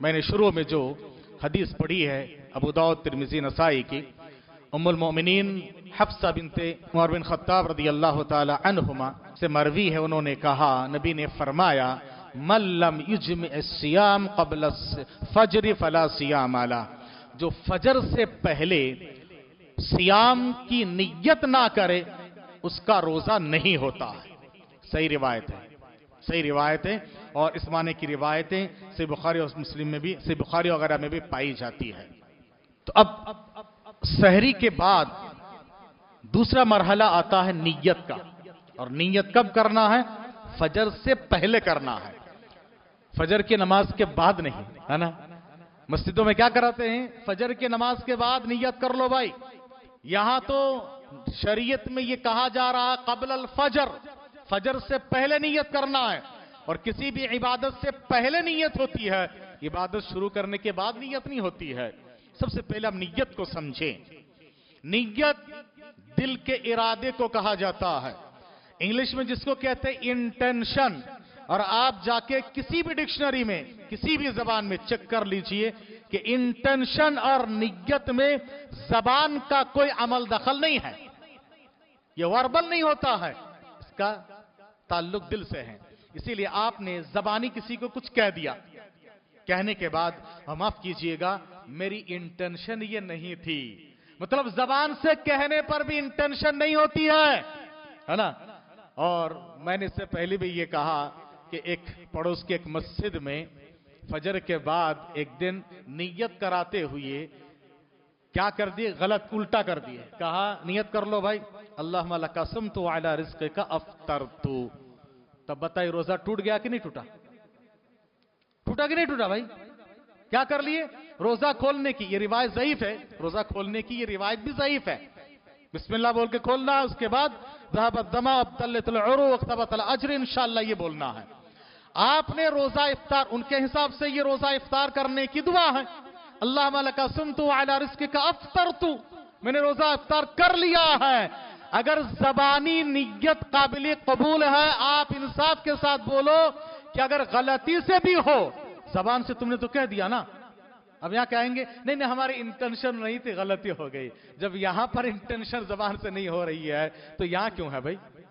میں نے شروع میں جو حدیث پڑھی ہے ابو داؤد ترمذی نسائی کی، ام المؤمنین حفصہ بنت عمر بن خطاب رضی اللہ تعالی عنہما سے مروی ہے، انہوں نے کہا نبی نے فرمایا من لم یجمع الصیام قبل الفجر فلا صیام علیہ، جو فجر سے پہلے صیام کی نیت نہ کرے اس کا روزہ نہیں ہوتا ہے۔ صحیح روایت ہے، صحیح روایت ہے، اور اس معنی کی روایتیں صحیح بخاری اور مسلم میں بھی، صحیح بخاری وغیرہ میں بھی پائی جاتی ہے۔ تو اب سحری کے بعد دوسرا مرحلہ آتا ہے نیت کا، اور نیت کب کرنا ہے؟ فجر سے پہلے کرنا ہے، فجر کی نماز کے بعد نہیں، ہے نا؟ مسجدوں میں کیا کراتے ہیں؟ فجر کی نماز کے بعد نیت کر لو بھائی۔ یہاں تو شریعت میں یہ کہا جا رہا ہے قبل الفجر، فجر سے پہلے نیت کرنا ہے، اور کسی بھی عبادت سے پہلے نیت ہوتی ہے، عبادت شروع کرنے کے بعد نیت نہیں ہوتی ہے۔ سب سے پہلے ہم نیت کو سمجھیں۔ نیت دل کے ارادے کو کہا جاتا ہے، انگلش میں جس کو کہتے ہیں انٹینشن، اور آپ جا کے کسی بھی ڈکشنری میں کسی بھی زبان میں چیک کر لیجئے کہ انٹینشن اور نیت میں زبان کا کوئی عمل دخل نہیں ہے، یہ وربل نہیں ہوتا ہے، اس کا تعلق دل سے ہے۔ اسی لیے آپ نے زبانی کسی کو کچھ کہہ دیا، کہنے کے بعد معاف کیجئے گا میری انٹینشن یہ نہیں تھی، مطلب زبان سے کہنے پر بھی انٹینشن نہیں ہوتی ہے نا؟ اور میں نے اس سے پہلے بھی یہ کہا کہ ایک پڑوس کے ایک مسجد میں فجر کے بعد ایک دن نیت کراتے ہوئے کیا کر دیے؟ غلط الٹا کر دیے، کہا نیت کر لو بھائی اللہم لک قسمت علی رزقک افطرت، تب بتائی روزہ ٹوٹ گیا کہ نہیں ٹوٹا؟ ٹوٹا کہ نہیں ٹوٹا بھائی؟ کیا کر لیے؟ روزہ کھولنے کی یہ روایت ضعیف ہے، روزہ کھولنے کی یہ روایت بھی ضعیف ہے، بسم اللہ بول کے کھولنا ہے، اس کے بعد ذهب الدم وابتلت العروق ثبت الاجر انشاءاللہ یہ بولنا ہے۔ آپ نے روزہ افطار، ان کے حساب سے یہ روزہ افطار کرنے کی دعا ہے، اللہم لک صمت علی رزقک افطرت، میں نے روزہ افطار کر لیا ہے۔ اگر زبانی نیت قابل قبول ہے، آپ انصاف کے ساتھ بولو کہ اگر غلطی سے بھی ہو، زبان سے تم نے تو کہہ دیا نا، اب یہاں کہیں گے نہیں نہیں ہماری انٹینشن نہیں تھی، غلطی ہو گئی۔ جب یہاں پر انٹینشن زبان سے نہیں ہو رہی ہے تو یہاں کیوں ہے بھائی؟